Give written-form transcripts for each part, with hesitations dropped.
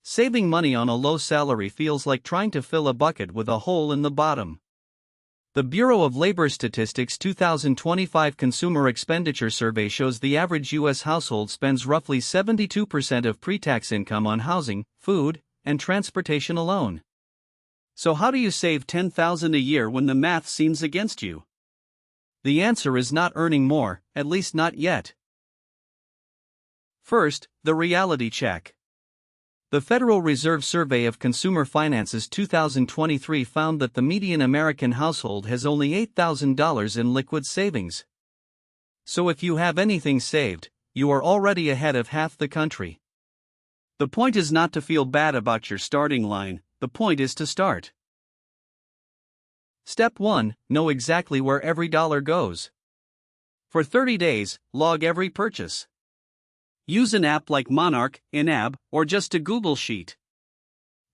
Saving money on a low salary feels like trying to fill a bucket with a hole in the bottom. The Bureau of Labor Statistics 2025 Consumer Expenditure Survey shows the average U.S. household spends roughly 72% of pre-tax income on housing, food, and transportation alone. So how do you save $10,000 a year when the math seems against you? The answer is not earning more, at least not yet. First, the reality check. The Federal Reserve Survey of Consumer Finances 2023 found that the median American household has only $8,000 in liquid savings. So if you have anything saved, you are already ahead of half the country. The point is not to feel bad about your starting line, the point is to start. Step 1. Know exactly where every dollar goes. For 30 days, log every purchase. Use an app like Monarch, Inab, or just a Google Sheet.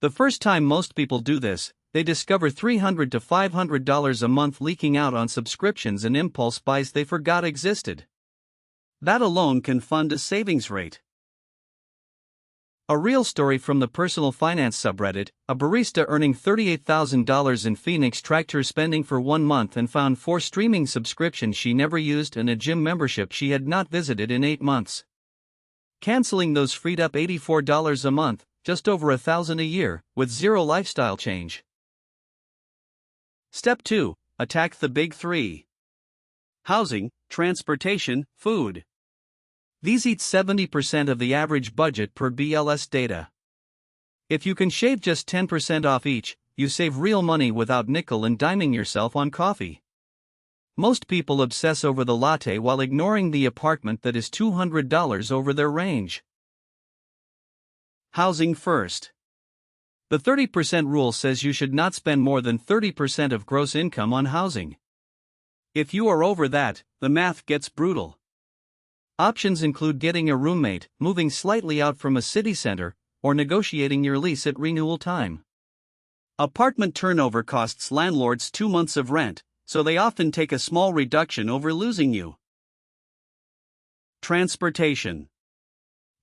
The first time most people do this, they discover $300 to $500 a month leaking out on subscriptions and impulse buys they forgot existed. That alone can fund a savings rate. A real story from the personal finance subreddit: a barista earning $38,000 in Phoenix tracked her spending for 1 month and found 4 streaming subscriptions she never used and a gym membership she had not visited in 8 months. Canceling those freed up $84 a month, just over $1,000 a year, with zero lifestyle change. Step 2. Attack the big 3. Housing, transportation, food. These eat 70% of the average budget per BLS data. If you can shave just 10% off each, you save real money without nickel and diming yourself on coffee. Most people obsess over the latte while ignoring the apartment that is $200 over their range. Housing first. The 30% rule says you should not spend more than 30% of gross income on housing. If you are over that, the math gets brutal. Options include getting a roommate, moving slightly out from a city center, or negotiating your lease at renewal time. Apartment turnover costs landlords 2 months of rent, so they often take a small reduction over losing you. Transportation.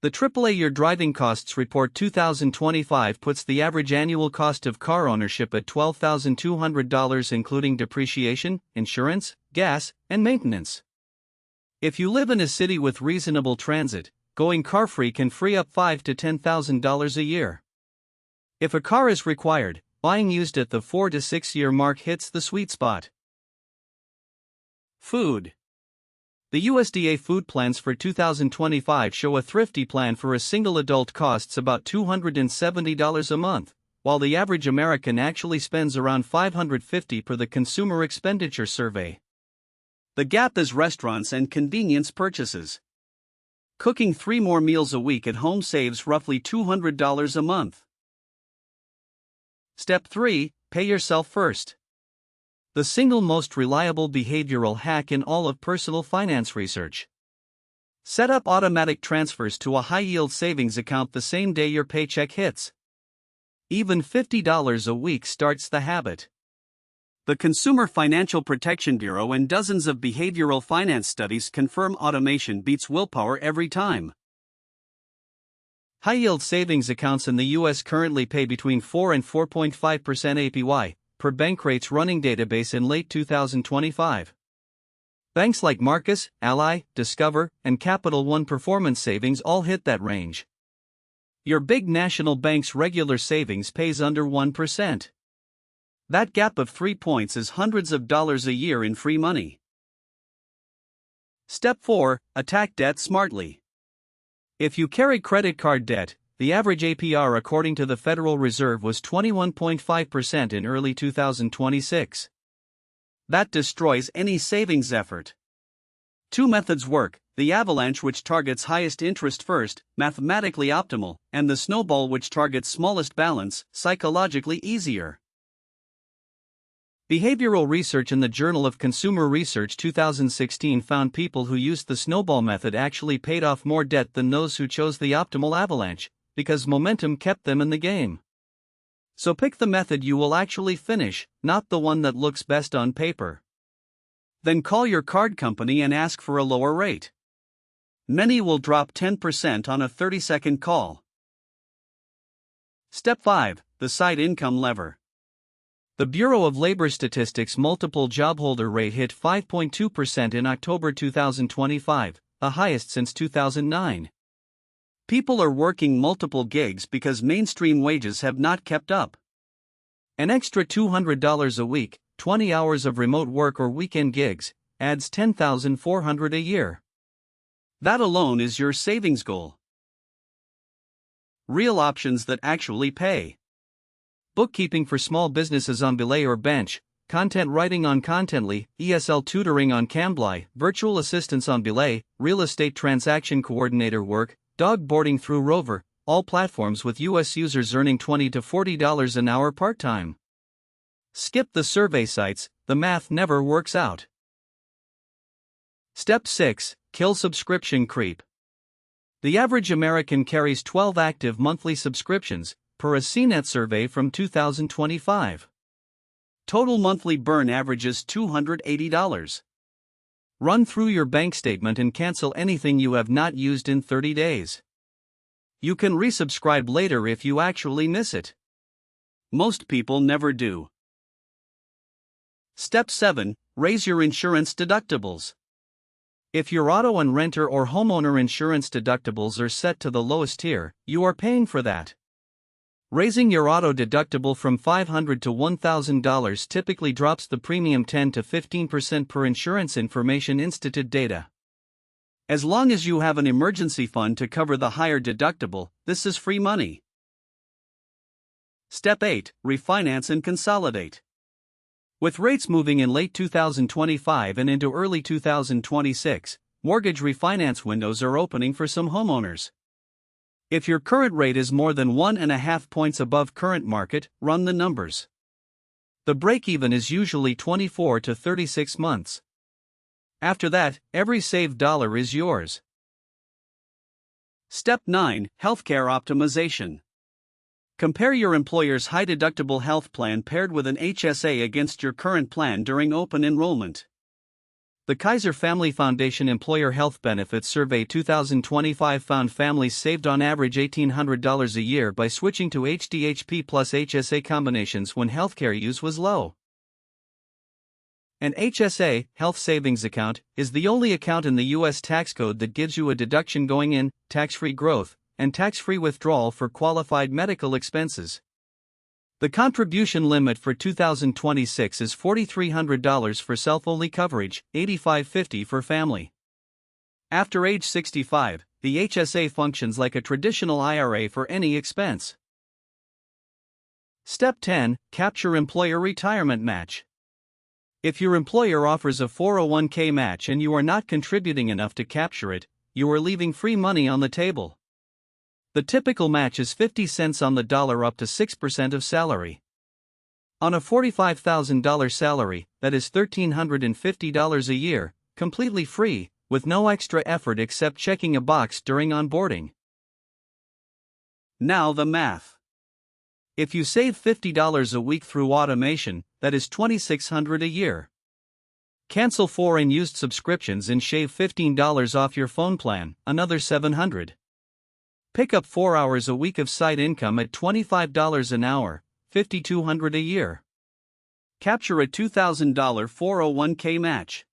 The AAA Your Driving Costs Report 2025 puts the average annual cost of car ownership at $12,200 including depreciation, insurance, gas, and maintenance. If you live in a city with reasonable transit, going car-free can free up $5,000 to $10,000 a year. If a car is required, buying used at the 4 to 6 year mark hits the sweet spot. Food. The USDA food plans for 2025 show a thrifty plan for a single adult costs about $270 a month, while the average American actually spends around $550 per the Consumer Expenditure Survey. The gap is restaurants and convenience purchases. Cooking 3 more meals a week at home saves roughly $200 a month. Step 3. Pay yourself first. The single most reliable behavioral hack in all of personal finance research. Set up automatic transfers to a high-yield savings account the same day your paycheck hits. Even $50 a week starts the habit. The Consumer Financial Protection Bureau and dozens of behavioral finance studies confirm automation beats willpower every time. High-yield savings accounts in the U.S. currently pay between 4 and 4.5% APY, per Bankrate's running database in late 2025. Banks like Marcus, Ally, Discover, and Capital One Performance Savings all hit that range. Your big national bank's regular savings pays under 1%. That gap of 3 points is hundreds of dollars a year in free money. Step 4. Attack debt smartly. If you carry credit card debt, the average APR according to the Federal Reserve was 21.5% in early 2026. That destroys any savings effort. 2 methods work: the avalanche, which targets highest interest first, mathematically optimal, and the snowball, which targets smallest balance, psychologically easier. Behavioral research in the Journal of Consumer Research 2016 found people who used the snowball method actually paid off more debt than those who chose the optimal avalanche, because momentum kept them in the game. So pick the method you will actually finish, not the one that looks best on paper. Then call your card company and ask for a lower rate. Many will drop 10% on a 30-second call. Step 5. The Side Income Lever. The Bureau of Labor Statistics multiple jobholder rate hit 5.2% in October 2025, the highest since 2009. People are working multiple gigs because mainstream wages have not kept up. An extra $200 a week, 20 hours of remote work or weekend gigs, adds $10,400 a year. That alone is your savings goal. Real options that actually pay. Bookkeeping for small businesses on Belay or Bench, content writing on Contently, ESL tutoring on Cambly, virtual assistants on Belay, real estate transaction coordinator work, dog boarding through Rover, all platforms with US users earning $20 to $40 an hour part-time. Skip the survey sites, the math never works out. Step 6. Kill subscription creep. The average American carries 12 active monthly subscriptions, per a CNET survey from 2025. Total monthly burn averages $280. Run through your bank statement and cancel anything you have not used in 30 days. You can resubscribe later if you actually miss it. Most people never do. Step 7. Raise your insurance deductibles. If your auto and renter or homeowner insurance deductibles are set to the lowest tier, you are paying for that. Raising your auto deductible from $500 to $1,000 typically drops the premium 10 to 15% per Insurance Information Institute data. As long as you have an emergency fund to cover the higher deductible, this is free money. Step 8. Refinance and consolidate. With rates moving in late 2025 and into early 2026, mortgage refinance windows are opening for some homeowners. If your current rate is more than 1.5 points above current market, run the numbers. The break-even is usually 24 to 36 months. After that, every saved dollar is yours. Step 9. Healthcare optimization. Compare your employer's high-deductible health plan paired with an HSA against your current plan during open enrollment. The Kaiser Family Foundation Employer Health Benefits Survey 2025 found families saved on average $1,800 a year by switching to HDHP plus HSA combinations when healthcare use was low. An HSA, Health Savings Account, is the only account in the U.S. tax code that gives you a deduction going in, tax-free growth, and tax-free withdrawal for qualified medical expenses. The contribution limit for 2026 is $4,300 for self-only coverage, $8,550 for family. After age 65, the HSA functions like a traditional IRA for any expense. Step 10. Capture Employer Retirement Match. If your employer offers a 401k match and you are not contributing enough to capture it, you are leaving free money on the table. The typical match is 50 cents on the dollar up to 6% of salary. On a $45,000 salary, that is $1,350 a year, completely free, with no extra effort except checking a box during onboarding. Now the math. If you save $50 a week through automation, that is $2,600 a year. Cancel 4 unused subscriptions and shave $15 off your phone plan, another $700. Pick up 4 hours a week of side income at $25 an hour, $5,200 a year. Capture a $2,000 401k match.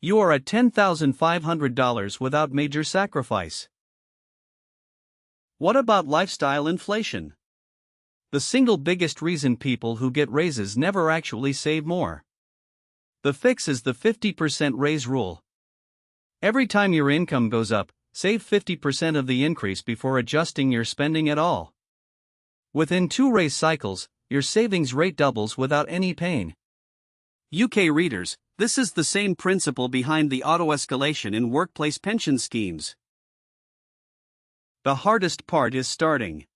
You are at $10,500 without major sacrifice. What about lifestyle inflation? The single biggest reason people who get raises never actually save more. The fix is the 50% raise rule. Every time your income goes up, save 50% of the increase before adjusting your spending at all. Within 2 raise cycles, your savings rate doubles without any pain. UK readers, this is the same principle behind the auto-escalation in workplace pension schemes. The hardest part is starting.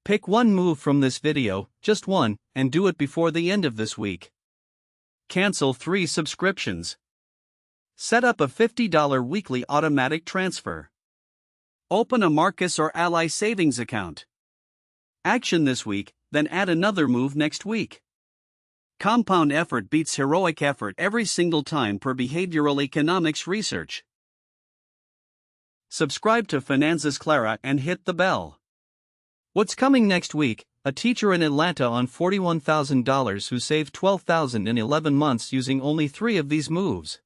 Pick one move from this video, just one, and do it before the end of this week. Cancel 3 subscriptions. Set up a $50 weekly automatic transfer. Open a Marcus or Ally savings account. Action this week, then add another move next week. Compound effort beats heroic effort every single time per behavioral economics research. Subscribe to Finanzas Clara and hit the bell. What's coming next week? A teacher in Atlanta on $41,000 who saved $12,000 in 11 months using only 3 of these moves.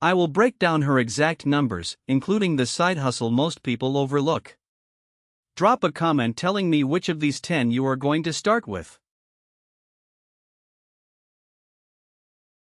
I will break down her exact numbers, including the side hustle most people overlook. Drop a comment telling me which of these 10 you are going to start with.